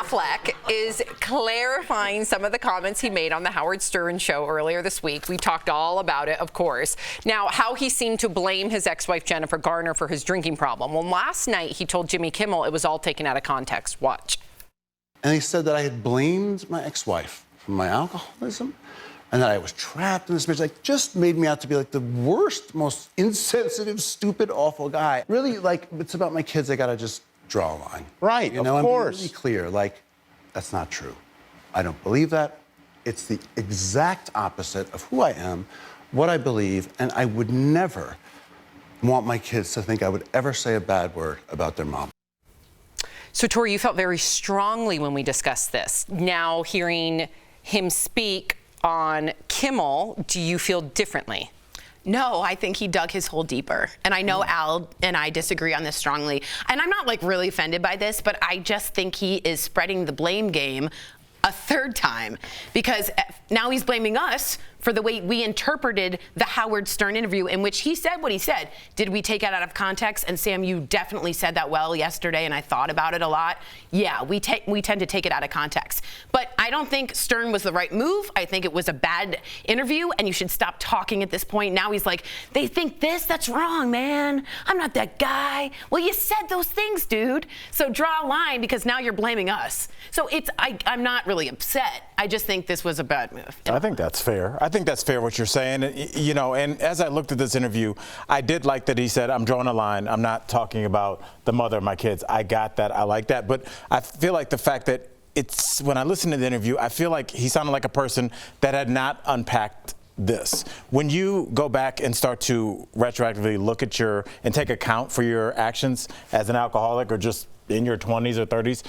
Affleck is clarifying some of the comments he made on the Howard Stern show earlier this week. We talked all about it, of course. Now, how he seemed to blame his ex-wife Jennifer Garner for his drinking problem. Well, last night he told Jimmy Kimmel it was all taken out of context. Watch. And he said that I had blamed my ex-wife for my alcoholism and that I was trapped in this marriage. Like, just made me out to be like the worst, most insensitive, stupid, awful guy. Really, like, it's about my kids. I gotta just draw a line. Right, you know, of course. I'm really clear, like, that's not true. I don't believe that. It's the exact opposite of who I am, what I believe, and I would never want my kids to think I would ever say a bad word about their mom. So, Tori, you felt very strongly when we discussed this. Now, hearing him speak on Kimmel, do you feel differently? No, I think he dug his hole deeper. And I know Al and I disagree on this strongly. And I'm not like really offended by this, but I just think he is spreading the blame game a third time, because now he's blaming us for the way we interpreted the Howard Stern interview, in which he said what he said. Did we take it out of context? And Sam, you definitely said that well yesterday, and I thought about it a lot. Yeah, we tend to take it out of context. But I don't think Stern was the right move. I think it was a bad interview, and you should stop talking at this point. Now he's like, they think this, that's wrong, man. I'm not that guy. Well, you said those things, dude. So draw a line, because now you're blaming us. So I'm not really upset. I just think this was a bad move. I think that's fair. I think that's fair what you're saying. You know, and as I looked at this interview, I did like that he said, I'm drawing a line. I'm not talking about the mother of my kids. I got that. I like that. But I feel like the fact that when I listened to the interview, I feel like he sounded like a person that had not unpacked this. When you go back and start to retroactively look at and take account for your actions as an alcoholic or just in your 20s or 30s,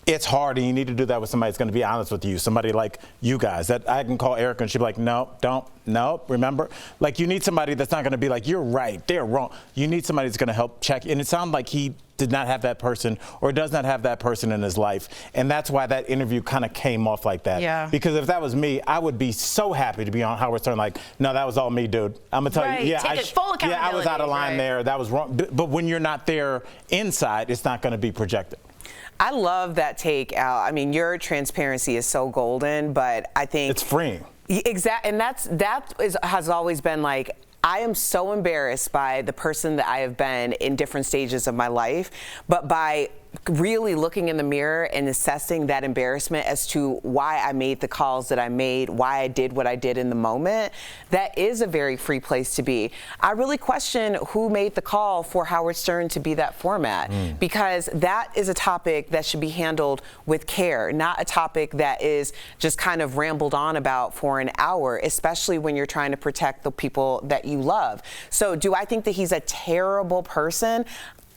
it's hard, and you need to do that with somebody that's going to be honest with you, somebody like you guys. That I can call Erica and she'll be like, no, don't, no, remember? Like, you need somebody that's not going to be like, you're right, they're wrong. You need somebody that's going to help check. And it sounded like he did not have that person or does not have that person in his life. And that's why that interview kind of came off like that. Yeah. Because if that was me, I would be so happy to be on Howard Stern like, no, that was all me, dude. I'm going to tell you, yeah, full accountability, I was out of line there. That was wrong. But when you're not there inside, it's not going to be projected. I love that take, Al. I mean, your transparency is so golden, but I think it's freeing. Exactly, and has always been like, I am so embarrassed by the person that I have been in different stages of my life, but by really looking in the mirror and assessing that embarrassment as to why I made the calls that I made, why I did what I did in the moment, that is a very free place to be. I really question who made the call for Howard Stern to be that format, because that is a topic that should be handled with care, not a topic that is just kind of rambled on about for an hour, especially when you're trying to protect the people that you love. So do I think that he's a terrible person?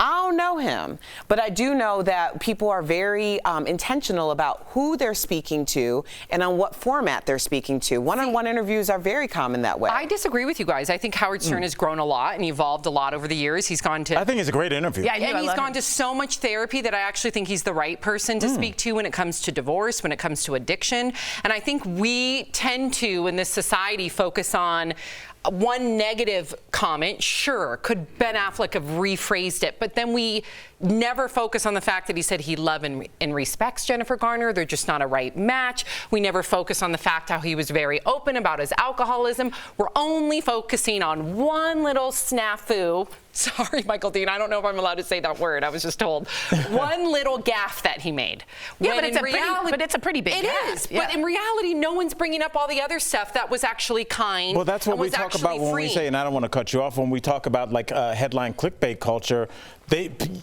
I don't know him, but I do know that people are very intentional about who they're speaking to and on what format they're speaking to. One-on-one interviews are very common that way. I disagree with you guys. I think Howard Stern has grown a lot and evolved a lot over the years. He's gone to... I think it's a great interview. Yeah, and he's gone to so much therapy that I actually think he's the right person to speak to when it comes to divorce, when it comes to addiction. And I think we tend to, in this society, focus on one negative comment. Sure, could Ben Affleck have rephrased it? But then we never focus on the fact that he said he loves and respects Jennifer Garner. They're just not a right match. We never focus on the fact how he was very open about his alcoholism. We're only focusing on one little snafu. Sorry, Michael Dean, I don't know if I'm allowed to say that word. I was just told. One little gaffe that he made. Yeah, but it's a pretty big gaffe. It is, but in reality, no one's bringing up all the other stuff that was actually kind. Well, that's what we talk about when we say, and I don't want to cut you off, when we talk about like headline clickbait culture.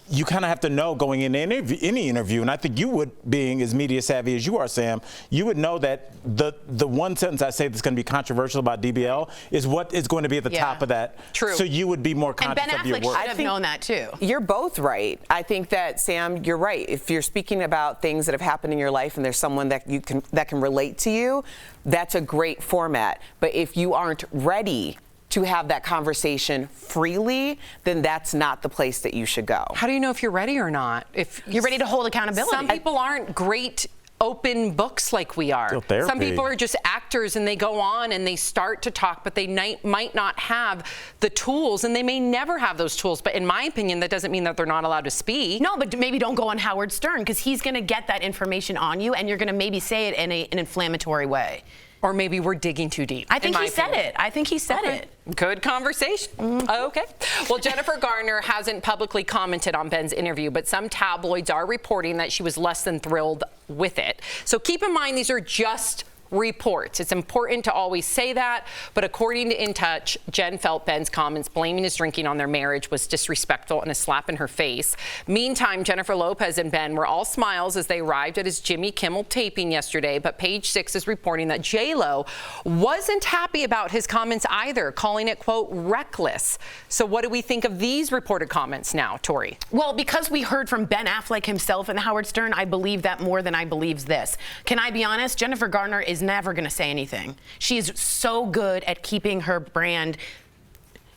You kind of have to know going into any interview, and I think you would, being as media savvy as you are, Sam, you would know that the one sentence I say that's going to be controversial about DBL is what is going to be at the top of that. True. So you would be more conscious of your words. And Ben Affleck should have known that too. You're both right. I think that, Sam, you're right. If you're speaking about things that have happened in your life and there's someone that can relate to you, that's a great format. But if you aren't ready to have that conversation freely, then that's not the place that you should go. How do you know if you're ready or not? If you're ready to hold accountability. Some people aren't great open books like we are. Therapy. Some people are just actors and they go on and they start to talk, but they might not have the tools, and they may never have those tools. But in my opinion, that doesn't mean that they're not allowed to speak. No, but maybe don't go on Howard Stern, because he's going to get that information on you, and you're going to maybe say it in an inflammatory way. Or maybe we're digging too deep. I think he said it. I think he said it. Good conversation. Okay. Well, Jennifer Garner hasn't publicly commented on Ben's interview, but some tabloids are reporting that she was less than thrilled with it. So keep in mind, these are just reports. It's important to always say that, but according to In Touch, Jen felt Ben's comments blaming his drinking on their marriage was disrespectful and a slap in her face. Meantime, Jennifer Lopez and Ben were all smiles as they arrived at his Jimmy Kimmel taping yesterday, but Page 6 is reporting that J-Lo wasn't happy about his comments either, calling it, quote, reckless. So what do we think of these reported comments now, Tori? Well, because we heard from Ben Affleck himself and Howard Stern, I believe that more than I believe this. Can I be honest? Jennifer Garner is never going to say anything. She is so good at keeping her brand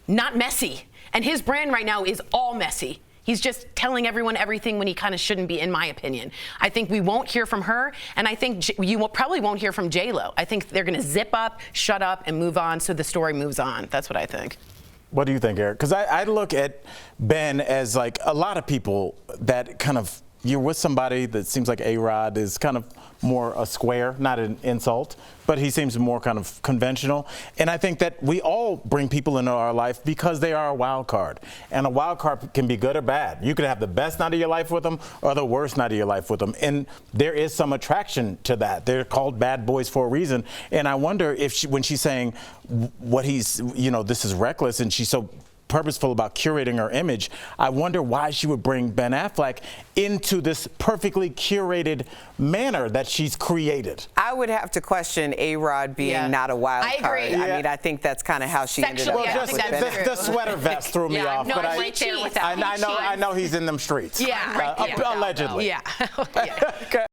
not messy. And his brand right now is all messy. He's just telling everyone everything when he kind of shouldn't be, in my opinion. I think we won't hear from her, and I think probably won't hear from J-Lo. I think they're going to zip up, shut up, and move on so the story moves on. That's what I think. What do you think, Eric? Because I look at Ben as like a lot of people that kind of, you're with somebody that seems like A-Rod is kind of more a square, not an insult, but he seems more kind of conventional. And I think that we all bring people into our life because they are a wild card. And a wild card can be good or bad. You could have the best night of your life with them or the worst night of your life with them. And there is some attraction to that. They're called bad boys for a reason. And I wonder if when she's saying what he's, this is reckless, and she's so purposeful about curating her image, I wonder why she would bring Ben Affleck into this perfectly curated manner that she's created. I would have to question A-Rod being not a wild I card. agree. I mean, I think that's kind of how she ended up. Sexually, I with think Ben. that's true. The sweater vest threw me off, no, but I'm right there with that. I know he's in them streets. Yeah, right there. Allegedly. Yeah. Okay.